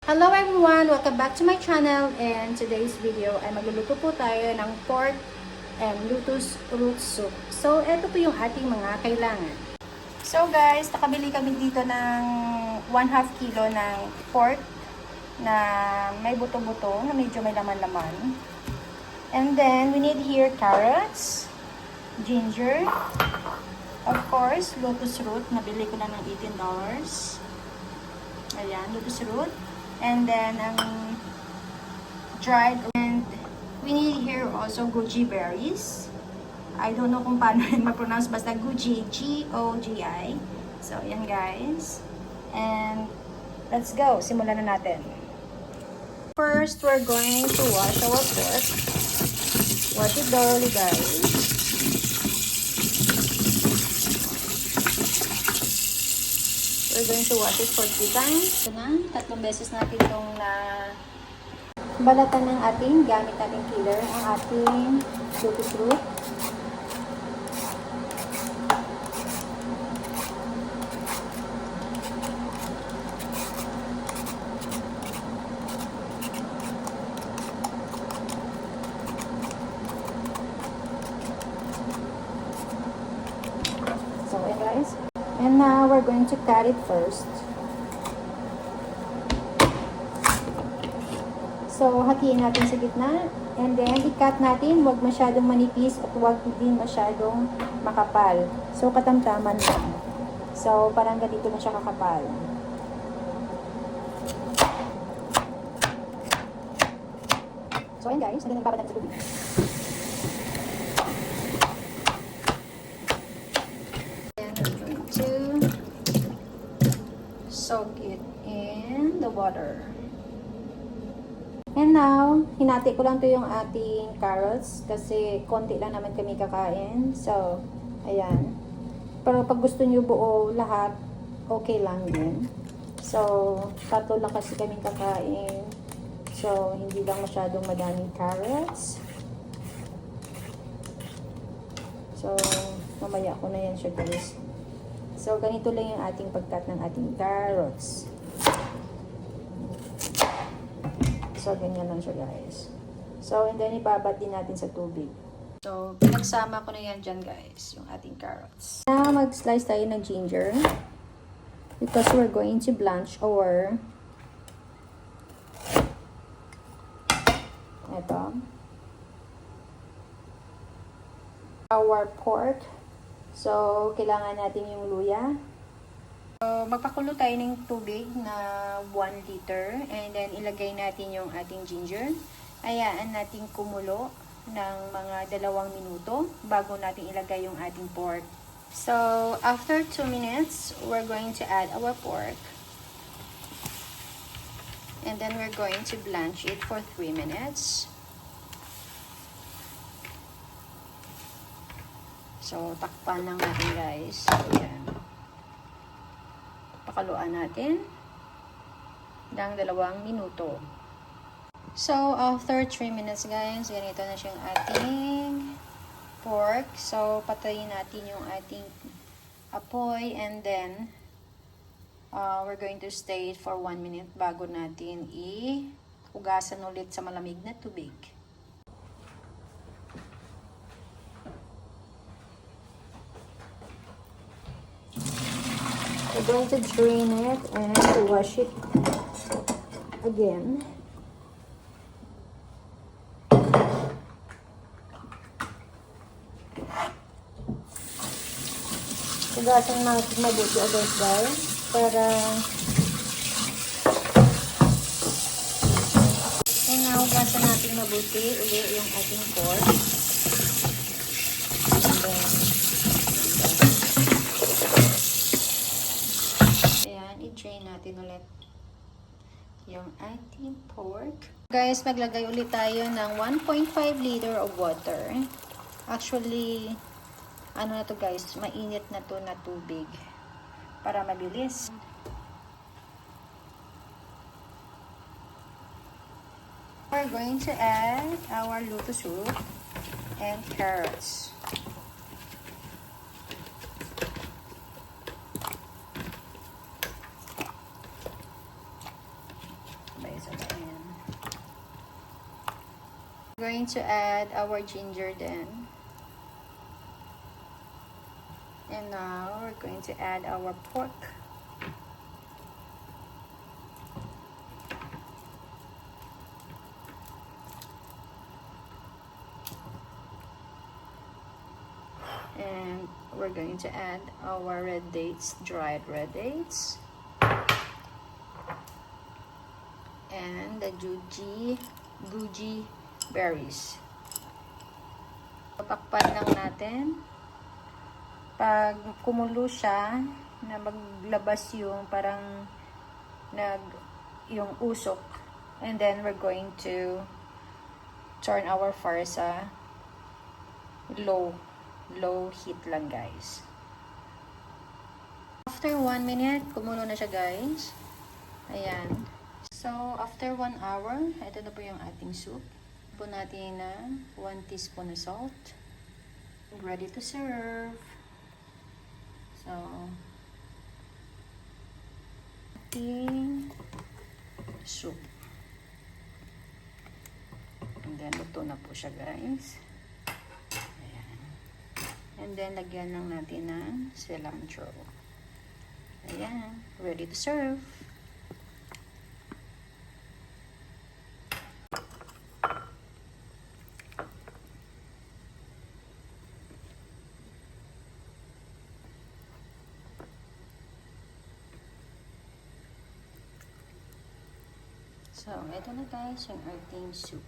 Hello everyone! Welcome back to my channel, and today's video ay magluluto po tayo ng pork and lotus root soup. So, ito po yung ating mga kailangan. So guys, nakabili kami dito ng 1/2 kilo ng pork na may buto-buto, na medyo may laman-laman. And then, we need here carrots, ginger, of course, lotus root. Nabili ko na ng $18. Ayan, lotus root. And then, dried, and we need here also goji berries. I don't know kung paano rin ma-pronounce, basta goji, G-O-G-I. So, yan guys. And, let's go. Simulan na natin. First, we're going to wash our pork. Wash it thoroughly, guys. We're going to wash it for 3 times. Ito na, 3 beses natin itong balatan ng ating gamit nating killer, ang ating lotus root. So, ayan guys. And now, we're going to cut it first. So, hatiin natin sa gitna. And then, i-cut natin. Huwag masyadong manipis at huwag din masyadong makapal. So, katamtaman lang. So, parang ganito na siya kakapal. So, ayan guys. Naging nagpapadala sa tubig. Soak it in the water. And now, hinati ko lang to yung ating carrots kasi konti lang naman kami kakain. So, ayan. Pero pag gusto nyo buo lahat, okay lang din. So, 3 lang kasi kami kakain. So, hindi lang masyadong madaming carrots. So, mamaya ko na yan siya guys. So, ganito lang yung ating pagkat ng ating carrots. So, ganyan lang siya guys. So, and then ibabad din natin sa tubig. So, pinagsama ko na yan dyan guys, yung ating carrots. Now, mag-slice tayo ng ginger. Because we're going to blanch our pork. So, kailangan natin yung luya. So, magpakulo tayo ng tubig na 1 liter. And then, ilagay natin yung ating ginger. Hayaan natin kumulo ng mga 2 minuto bago natin ilagay yung ating pork. So, after 2 minutes, we're going to add our pork. And then, we're going to blanch it for 3 minutes. So, takpan lang natin guys. So, yan. Pakaluan natin ng 2 minuto. So, after 3 minutes guys, ganito na siyang ating pork. So, patayin natin yung ating apoy and then we're going to stay it for 1 minute bago natin i-hugasan ulit sa malamig na tubig. We're going to drain it and wash it again. Hugasan natin mabuti agad guys para hugasan natin mabuti uli yung ating pork. And then i-drain natin ulit yung ating pork. Guys, maglagay ulit tayo ng 1.5 liter of water. Actually, ano na to guys, mainit na to na tubig para mabilis. We're going to add our lotus root and carrots. Sabay-sabayan. We're going to add our ginger then. And now we're going to add our pork. And we're going to add our red dates, dried red dates. And the goji berries. Papakpan lang natin. Pag kumulo siya, na maglabas yung parang yung usok. And then we're going to turn our fire sa low heat lang, guys. After 1 minute, kumulo na siya, guys. Ayan. So, after 1 hour, ito na po yung ating soup. Po natin na 1 teaspoon na salt. Ready to serve. So, ating soup. And then, luto na po siya, guys. Ayan. And then, lagyan lang natin ng cilantro. Ayan. Ready to serve. So, ito na, guys, yung ating soup.